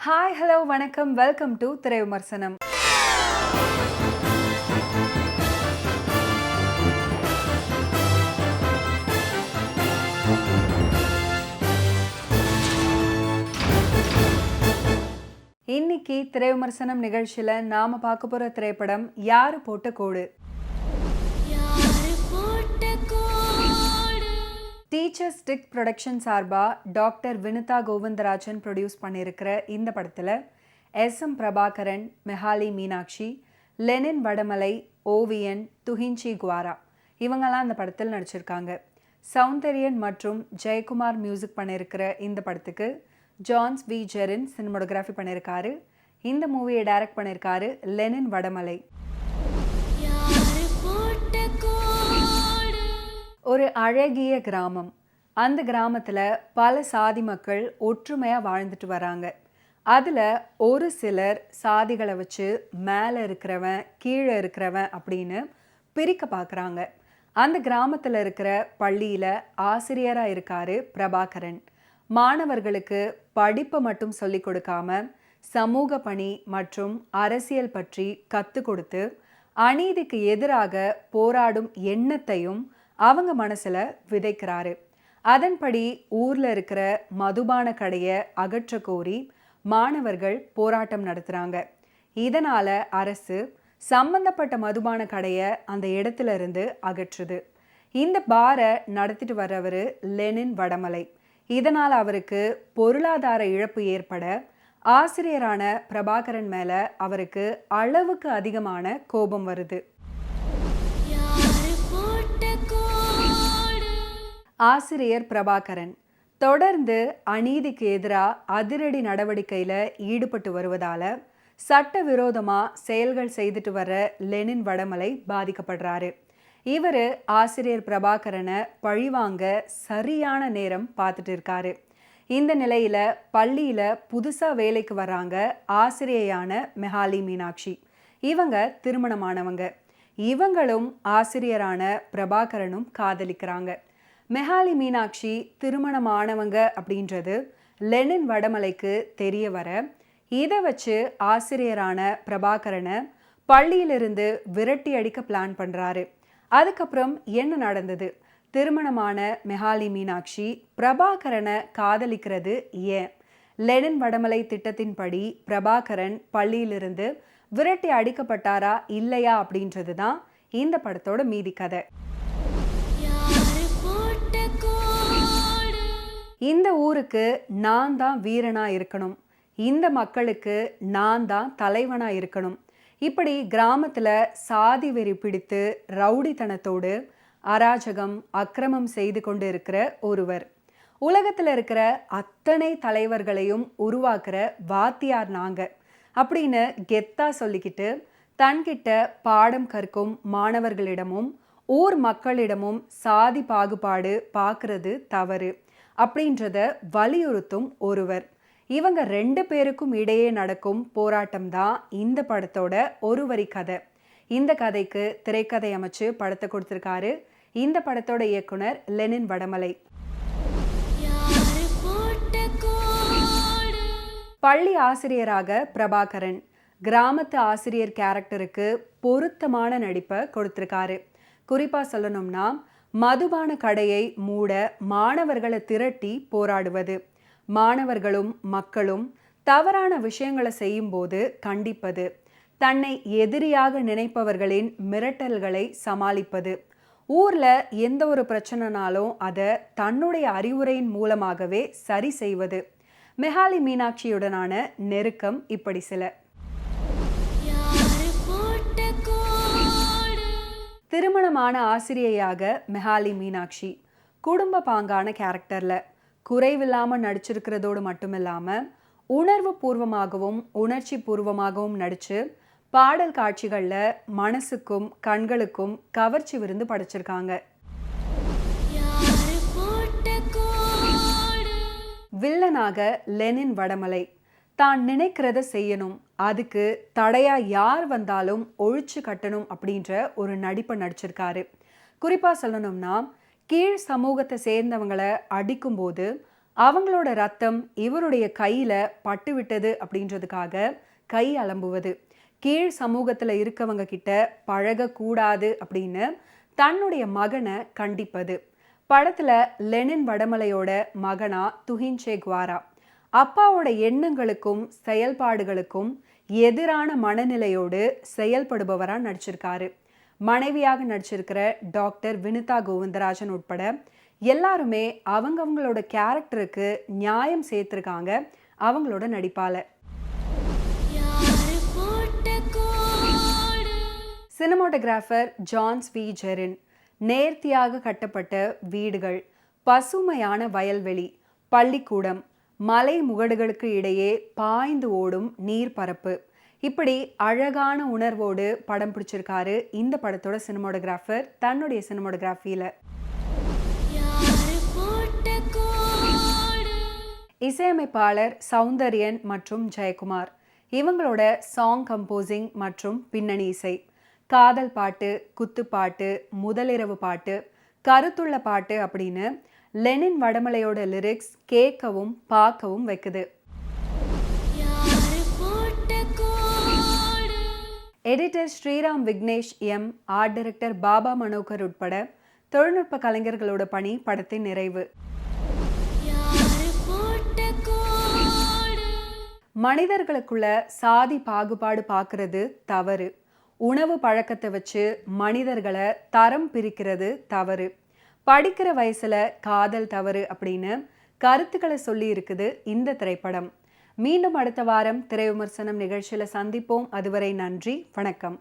Hi hello வணக்கம் welcome to திரை விமர்சனம். இன்னைக்கு திரை விமர்சனம் நிகழ்ச்சியில் நாம பார்க்க போற திரைப்படம் யாரு போட்ட கோடு. டீச்சர் ஸ்டிக் ப்ரொடக்ஷன் சார்பாக டாக்டர் வினிதா கோவிந்தராஜன் ப்ரொடியூஸ் பண்ணியிருக்கிற இந்த படத்தில் எஸ்.எம். பிரபாகரன், மெஹாலி மீனாட்சி, லெனின் வடமலை, ஓவியன், துஹின்சி குவாரா இவங்கெல்லாம் இந்த படத்தில் நடிச்சிருக்காங்க. சௌந்தர்யன் மற்றும் ஜெயக்குமார் மியூசிக் பண்ணியிருக்கிற இந்த படத்துக்கு ஜான்ஸ் வி ஜெரின் சினிமோட்டோகிராஃபி பண்ணியிருக்காரு. இந்த மூவியை டைரக்ட் பண்ணியிருக்காரு லெனின் வடமலை. ஒரு அழகிய கிராமம். அந்த கிராமத்தில் பல சாதி மக்கள் ஒற்றுமையாக வாழ்ந்துட்டு வராங்க. அதில் ஒரு சிலர் சாதிகளை வச்சு மேலே இருக்கிறவன் கீழே இருக்கிறவன் அப்படின்னு பிரிக்க பார்க்குறாங்க. அந்த கிராமத்தில் இருக்கிற பள்ளியில் ஆசிரியராக இருக்கார் பிரபாகரன். மாணவர்களுக்கு படிப்பை மட்டும் சொல்லி கொடுக்காம சமூக பணி மற்றும் அரசியல் பற்றி கற்றுக் கொடுத்து அநீதிக்கு எதிராக போராடும் எண்ணத்தையும் அவங்க மனசில் விதைக்கிறாரு. அதன்படி ஊரில் இருக்கிற மதுபான கடையை அகற்ற கோரி மாணவர்கள் போராட்டம் நடத்துகிறாங்க. இதனால் அரசு சம்பந்தப்பட்ட மதுபான கடையை அந்த இடத்துல இருந்து அகற்றுது. இந்த பாரை நடத்திட்டு வர்றவர் லெனின் வடமலை. இதனால் அவருக்கு பொருளாதார இழப்பு ஏற்பட ஆசிரியரான பிரபாகரன் மேலே அவருக்கு அளவுக்கு அதிகமான கோபம் வருது. ஆசிரியர் பிரபாகரன் தொடர்ந்து அநீதிக்கு எதிராக அதிரடி நடவடிக்கையில் ஈடுபட்டு வருவதால் சட்டவிரோதமாக செயல்கள் செய்துட்டு வர்ற லெனின் வடமலை பாதிக்கப்படுறாரு. இவர் ஆசிரியர் பிரபாகரனை பழிவாங்க சரியான நேரம் பார்த்துட்டு இருக்காரு. இந்த நிலையில் பள்ளியில் புதுசாக வேலைக்கு வர்றாங்க ஆசிரியையான மெஹாலி மீனாட்சி. இவங்க திருமணமானவங்க. இவங்களும் ஆசிரியரான பிரபாகரனும் காதலிக்கிறாங்க. மெஹாலி மீனாட்சி திருமணமானவங்க அப்படின்றது லெனின் வடமலைக்கு தெரிய வர இதை வச்சு ஆசிரியரான பிரபாகரனை பள்ளியிலிருந்து விரட்டி அடிக்க பிளான் பண்ணுறாரு. அதுக்கப்புறம் என்ன நடந்தது? திருமணமான மெஹாலி மீனாட்சி பிரபாகரனை காதலிக்கிறது ஏன்? லெனின் வடமலை திட்டத்தின்படி பிரபாகரன் பள்ளியிலிருந்து விரட்டி அடிக்கப்பட்டாரா இல்லையா அப்படின்றது தான் இந்த படத்தோட மீதி கதை. இந்த ஊருக்கு நான் தான் வீரனாக இருக்கணும், இந்த மக்களுக்கு நான் தான் தலைவனாக இருக்கணும், இப்படி கிராமத்தில் சாதி வெறி பிடித்து ரவுடித்தனத்தோடு அராஜகம் அக்கிரமம் செய்து கொண்டு இருக்கிற ஒருவர். உலகத்தில் இருக்கிற அத்தனை தலைவர்களையும் உருவாக்குற வாத்தியார் நாங்கள் அப்படின்னு கெத்தா சொல்லிக்கிட்டு தன்கிட்ட பாடம் கற்கும் மாணவர்களிடமும் ஊர் மக்களிடமும் சாதி பாகுபாடு பார்க்கறது தவறு அப்படின்றத வலியுறுத்தும் ஒருவர். இவங்க ரெண்டு பேருக்கும் இடையே நடக்கும் போராட்டம் தான் இந்த படத்தோட ஒரு வரி கதை. இந்த கதைக்கு திரைக்கதை அமைச்சு படத்தை கொடுத்திருக்காரு இந்த படத்தோட இயக்குனர் லெனின் வடமலை. பள்ளி ஆசிரியராக பிரபாகரன் கிராமத்து ஆசிரியர் கேரக்டருக்கு பொருத்தமான நடிப்பை கொடுத்திருக்காரு. குறிப்பாக சொல்லணும்னா மதுபான கடையை மூட மாணவர்களை திரட்டி போராடுவது, மாணவர்களும் மக்களும் தவறான விஷயங்களை செய்யும்போது கண்டிப்பது, தன்னை எதிரியாக நினைப்பவர்களின் மிரட்டல்களை சமாளிப்பது, ஊரில் எந்த ஒரு பிரச்சனைனாலும் அதை தன்னுடைய அறிவுரையின் மூலமாகவே சரி செய்வது, மெஹாலி மீனாட்சியுடனான நெருக்கம், இப்படி சில. திருமணமான ஆசிரியையாக மெஹாலி மீனாட்சி குடும்ப பாங்கான கேரக்டரில் குறைவில்லாமல் நடிச்சிருக்கிறதோடு மட்டுமில்லாமல் உணர்வு பூர்வமாகவும் உணர்ச்சி பூர்வமாகவும் நடித்து பாடல் காட்சிகளில் மனசுக்கும் கண்களுக்கும் கவர்ச்சி விருந்து படைச்சிருக்காங்க. வில்லனாக லெனின் வடமலை தான் நினைக்கிறத செய்யணும், அதுக்கு தடையா யார் வந்தாலும் ஒழிச்சு கட்டணும் அப்படின்ற ஒரு நடிப்பை நடிச்சிருக்காரு. குறிப்பாக சொல்லணும்னா கீழ் சமூகத்தை சேர்ந்தவங்களை அடிக்கும்போது அவங்களோட ரத்தம் இவருடைய கையில பட்டுவிட்டது அப்படின்றதுக்காக கை அலம்புவது, கீழ் சமூகத்துல இருக்கவங்க கிட்ட பழகக்கூடாது அப்படின்னு தன்னுடைய மகனை கண்டிப்பது. படத்துல லெனின் வடமலையோட மகனா துஹின் சே குவாரா அப்பாவோட எண்ணங்களுக்கும் செயல்பாடுகளுக்கும் எதிரான மனநிலையோடு செயல்படுபவரா நடிச்சிருக்காரு. மனைவியாக நடிச்சிருக்கிற டாக்டர் வினிதா கோவிந்தராஜன் உட்பட எல்லாருமே அவங்கவங்களோட கேரக்டருக்கு நியாயம் சேர்த்திருக்காங்க அவங்களோட நடிப்பால. சினிமாட்டோகிராஃபர் ஜான்ஸ் வி ஜெரின் நேர்த்தியாக கட்டப்பட்ட வீடுகள், பசுமையான வயல்வெளி, பள்ளிக்கூடம், மலை முகடுகளுக்கு இடையே பாய்ந்து ஓடும் நீர்பரப்பு, இப்படி அழகான உணர்வோடு படம் பிடிச்சிருக்காரு இந்த படத்தோட சினிமாட்டோகிராஃபர் தன்னுடைய சினிமாட்டோகிராஃபியில. இசையமைப்பாளர் சௌந்தர்யன் மற்றும் ஜெயக்குமார் இவங்களோட சாங் கம்போசிங் மற்றும் பின்னணி இசை, காதல் பாட்டு, குத்துப்பாட்டு, முதலிரவு பாட்டு, கருத்துள்ள பாட்டு அப்படின்னு லெனின் வடமலையோட லிரிக்ஸ் கேட்கவும் பார்க்கவும் வைக்குது. Editor Sriram Vignesh M, art director Baba Manohar உட்பட தொழில்நுட்ப கலைஞர்களோட பணி படத்தின் நிறைவு. மனிதர்களுக்குள்ள சாதி பாகுபாடு பார்க்கறது தவறு, உணவு பழக்கத்தை வச்சு மனிதர்களை தரம் பிரிக்கிறது தவறு, படிக்கிற வயசுல காதல் தவறு அப்படின்னு கருத்துக்களை சொல்லி இருக்குது இந்த திரைப்படம். மீண்டும் அடுத்த வாரம் திரை விமர்சனம் நிகழ்ச்சியில சந்திப்போம். அதுவரை நன்றி, வணக்கம்.